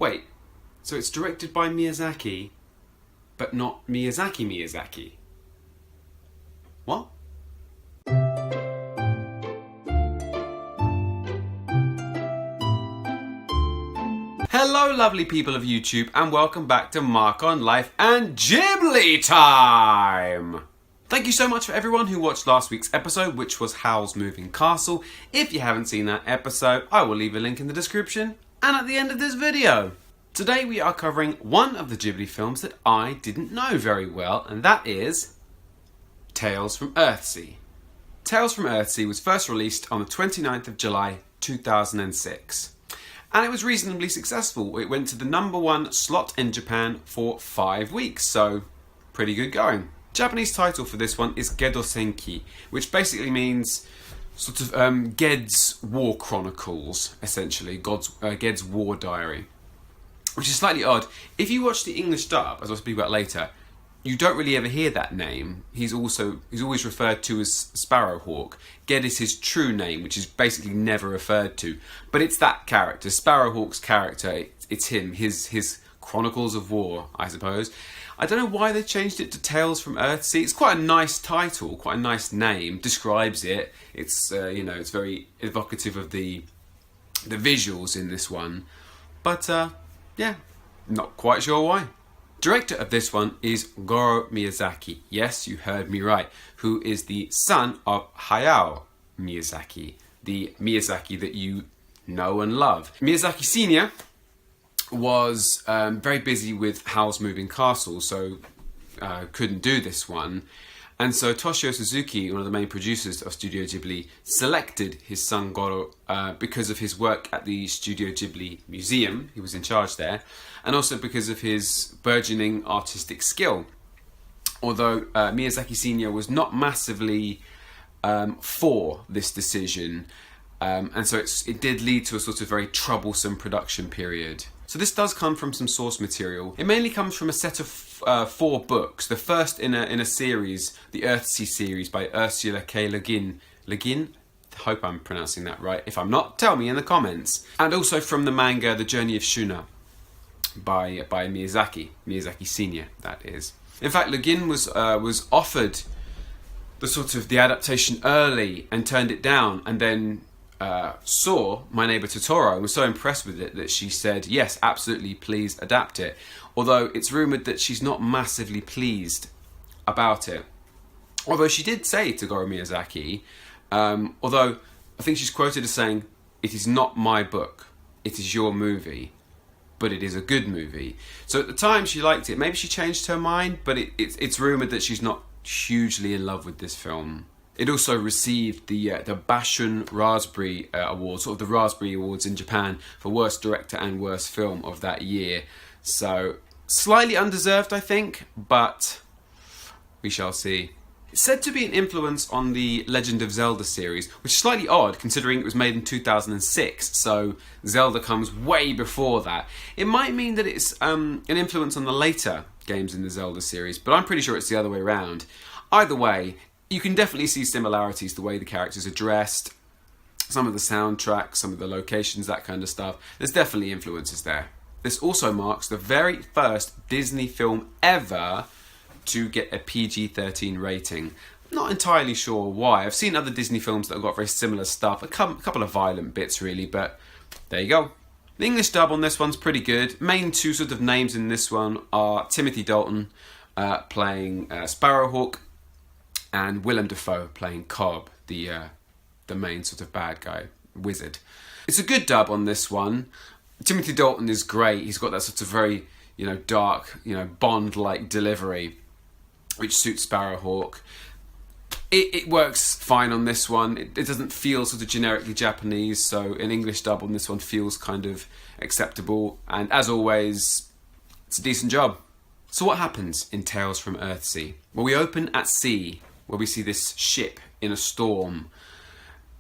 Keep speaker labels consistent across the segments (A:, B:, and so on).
A: Wait, so it's directed by Miyazaki, but not Miyazaki? What? Hello lovely people of YouTube and welcome back to Mark on Life and GhibliTime! Thank you so much for everyone who watched last week's episode, which was Howl's Moving Castle. If you haven't seen that episode, I will leave a link in the description and at the end of this video. Today we are covering one of the Ghibli films that I didn't know very well, and that is Tales from Earthsea. Tales from Earthsea was first released on the 29th of July 2006. And it was reasonably successful. It went to the #1 slot in Japan for 5 weeks, so pretty good going. Japanese title for this one is Gedo Senki, which basically means sort of Ged's War Chronicles, essentially, Ged's War Diary. Which is slightly odd. If you watch the English dub, as I'll speak about later, you don't really ever hear that name. He's always referred to as Sparrowhawk. Ged is his true name, which is basically never referred to. But it's that character, Sparrowhawk's character. It's him, his Chronicles of War, I suppose. I don't know why they changed it to Tales from Earthsea. It's quite a nice title, quite a nice name. Describes it. It's it's very evocative of the visuals in this one. But yeah, not quite sure why. Director of this one is Goro Miyazaki. Yes, you heard me right. Who is the son of Hayao Miyazaki, the Miyazaki that you know and love. Miyazaki Sr. was very busy with Howl's Moving Castle, so couldn't do this one. And so Toshio Suzuki, one of the main producers of Studio Ghibli, selected his son Goro because of his work at the Studio Ghibli Museum. He was in charge there. And also because of his burgeoning artistic skill. Although Miyazaki Sr. was not massively for this decision. And so it did lead to a sort of very troublesome production period. So this does come from some source material. It mainly comes from a set of 4 books. The first in a series, the Earthsea series by Ursula K. Le Guin. Le Guin? I hope I'm pronouncing that right. If I'm not, tell me in the comments. And also from the manga The Journey of Shuna by Miyazaki Sr. that is. In fact, Le Guin was offered the adaptation early and turned it down, and then saw My Neighbor Totoro and was so impressed with it that she said, yes, absolutely, please adapt it. Although it's rumoured that she's not massively pleased about it. Although she did say to Goro Miyazaki, although I think she's quoted as saying, it is not my book, it is your movie, but it is a good movie. So at the time she liked it. Maybe she changed her mind, but it's rumoured that she's not hugely in love with this film. It also received the Bashun Raspberry Award, sort of the Raspberry Awards in Japan for Worst Director and Worst Film of that year. So, slightly undeserved, I think, but we shall see. It's said to be an influence on the Legend of Zelda series, which is slightly odd considering it was made in 2006, so Zelda comes way before that. It might mean that it's an influence on the later games in the Zelda series, but I'm pretty sure it's the other way around. Either way, you can definitely see similarities, the way the characters are dressed, some of the soundtracks, some of the locations, that kind of stuff. There's definitely influences there. This also marks the very first Disney film ever to get a PG-13 rating. Not entirely sure why. I've seen other Disney films that have got very similar stuff, a couple of violent bits really, but there you go. The English dub on this one's pretty good. Main 2 sort of names in this one are Timothy Dalton playing Sparrowhawk, and Willem Dafoe playing Cobb, the main sort of bad guy, wizard. It's a good dub on this one. Timothy Dalton is great. He's got that sort of very, dark, Bond-like delivery, which suits Sparrowhawk. It works fine on this one. It doesn't feel sort of generically Japanese, so an English dub on this one feels kind of acceptable. And as always, it's a decent job. So what happens in Tales from Earthsea? Well, we open at sea, where we see this ship in a storm,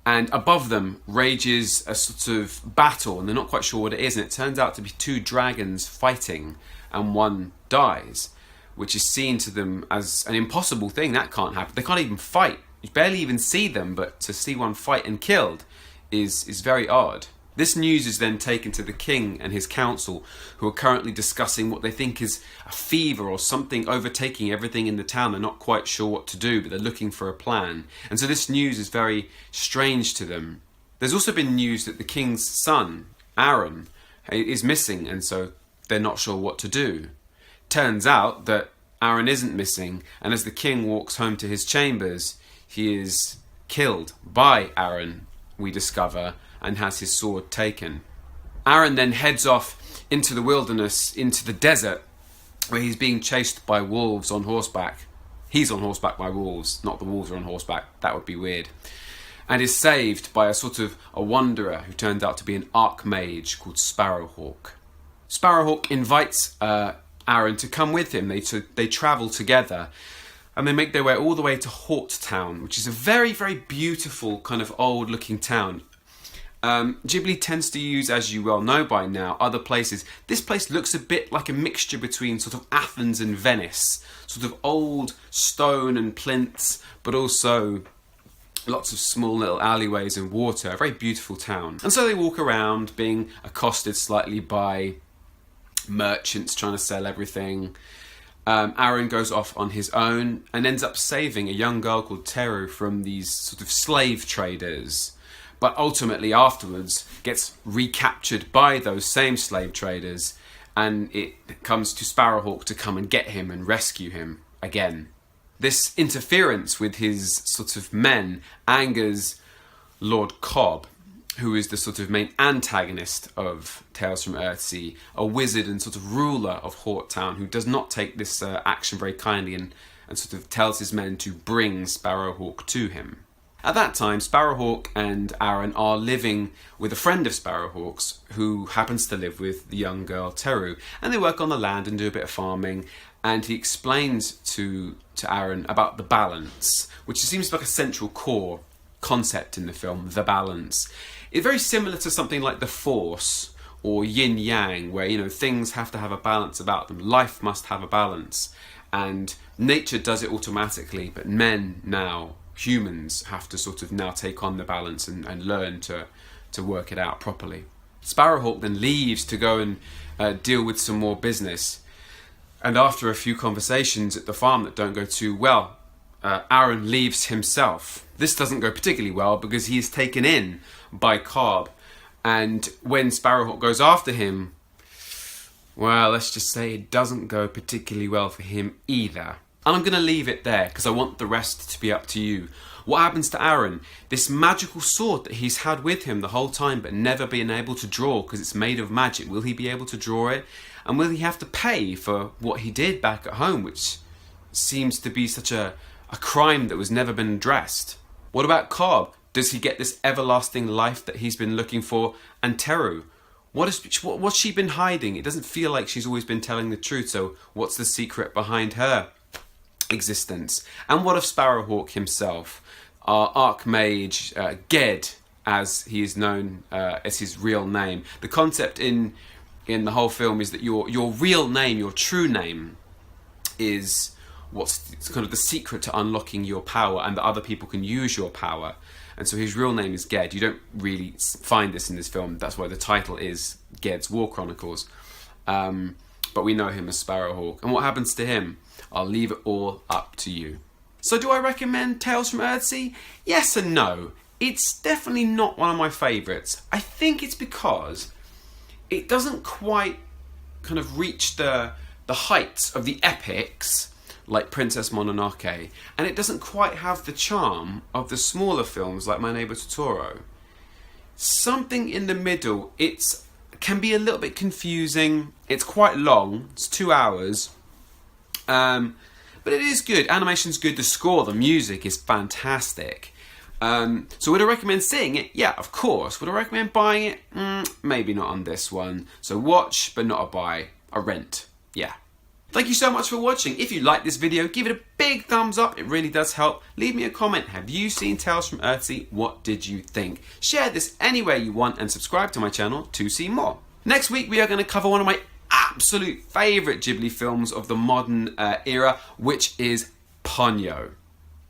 A: and above them rages a sort of battle, and they're not quite sure what it is, and it turns out to be 2 dragons fighting, and one dies, which is seen to them as an impossible thing. That can't happen. They can't even fight. You barely even see them, but to see one fight and killed is very odd. This news is then taken to the king and his council, who are currently discussing what they think is a fever or something overtaking everything in the town. They're not quite sure what to do, but they're looking for a plan. And so this news is very strange to them. There's also been news that the king's son, Arren, is missing, and so they're not sure what to do. Turns out that Arren isn't missing, and as the king walks home to his chambers, he is killed by Arren, we discover, and has his sword taken. Arren then heads off into the wilderness, into the desert, where he's being chased by wolves on horseback. He's on horseback by wolves, not the wolves are on horseback. That would be weird. And is saved by a sort of a wanderer who turned out to be an archmage called Sparrowhawk. Sparrowhawk invites Arren to come with him. They travel together, and they make their way all the way to Hort Town, which is a very, very beautiful kind of old-looking town. Ghibli tends to use, as you well know by now, other places. This place looks a bit like a mixture between sort of Athens and Venice, sort of old stone and plinths, but also lots of small little alleyways and water. A very beautiful town. And so they walk around, being accosted slightly by merchants trying to sell everything. Arren goes off on his own and ends up saving a young girl called Teru from these sort of slave traders, but ultimately afterwards gets recaptured by those same slave traders, and it comes to Sparrowhawk to come and get him and rescue him again. This interference with his sort of men angers Lord Cobb, who is the sort of main antagonist of Tales from Earthsea, a wizard and sort of ruler of Hort Town, who does not take this action very kindly and sort of tells his men to bring Sparrowhawk to him. At that time, Sparrowhawk and Arren are living with a friend of Sparrowhawk's who happens to live with the young girl Teru, and they work on the land and do a bit of farming, and he explains to Arren about the balance, which seems like a central core concept in the film, the balance. It's very similar to something like the Force or yin yang, where, you know, things have to have a balance about them. Life must have a balance, and nature does it automatically, but men now, humans, have to sort of now take on the balance and learn to work it out properly. Sparrowhawk then leaves to go and deal with some more business, and after a few conversations at the farm that don't go too well, Arren leaves himself. This doesn't go particularly well because he is taken in by Cobb, and when Sparrowhawk goes after him, well, let's just say it doesn't go particularly well for him either. And I'm going to leave it there because I want the rest to be up to you. What happens to Arren? This magical sword that he's had with him the whole time but never been able to draw because it's made of magic. Will he be able to draw it? And will he have to pay for what he did back at home, which seems to be such a crime that was never been addressed? What about Cobb? Does he get this everlasting life that he's been looking for? And Teru? What's she been hiding? It doesn't feel like she's always been telling the truth, so what's the secret behind her existence? And what of Sparrowhawk himself? Our Archmage, Ged, as he is known as his real name. The concept in the whole film is that your real name, your true name, is what's kind of the secret to unlocking your power, and that other people can use your power. And so his real name is Ged. You don't really find this in this film. That's why the title is Ged's War Chronicles. But we know him as Sparrowhawk. And what happens to him? I'll leave it all up to you. So do I recommend Tales from Earthsea? Yes and no. It's definitely not one of my favourites. I think it's because it doesn't quite kind of reach the heights of the epics like Princess Mononoke, and it doesn't quite have the charm of the smaller films like My Neighbor Totoro. Something in the middle. It can be a little bit confusing. It's quite long. It's 2 hours. But it is good. Animation's good. The score, the music is fantastic. So would I recommend seeing it? Yeah, of course. Would I recommend buying it? Maybe not on this one. So watch, but not a buy. A rent. Yeah. Thank you so much for watching. If you like this video, give it a big thumbs up. It really does help. Leave me a comment. Have you seen Tales from Earthsea? What did you think? Share this anywhere you want and subscribe to my channel to see more. Next week, we are going to cover one of my absolute favourite Ghibli films of the modern era, which is Ponyo.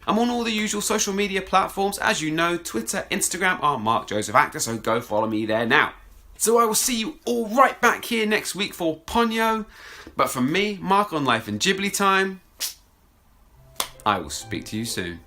A: I'm on all the usual social media platforms. As you know, Twitter, Instagram are Mark Joseph Actor, so go follow me there now. So I will see you all right back here next week for Ponyo. But from me, Mark on Life and GhibliTime, I will speak to you soon.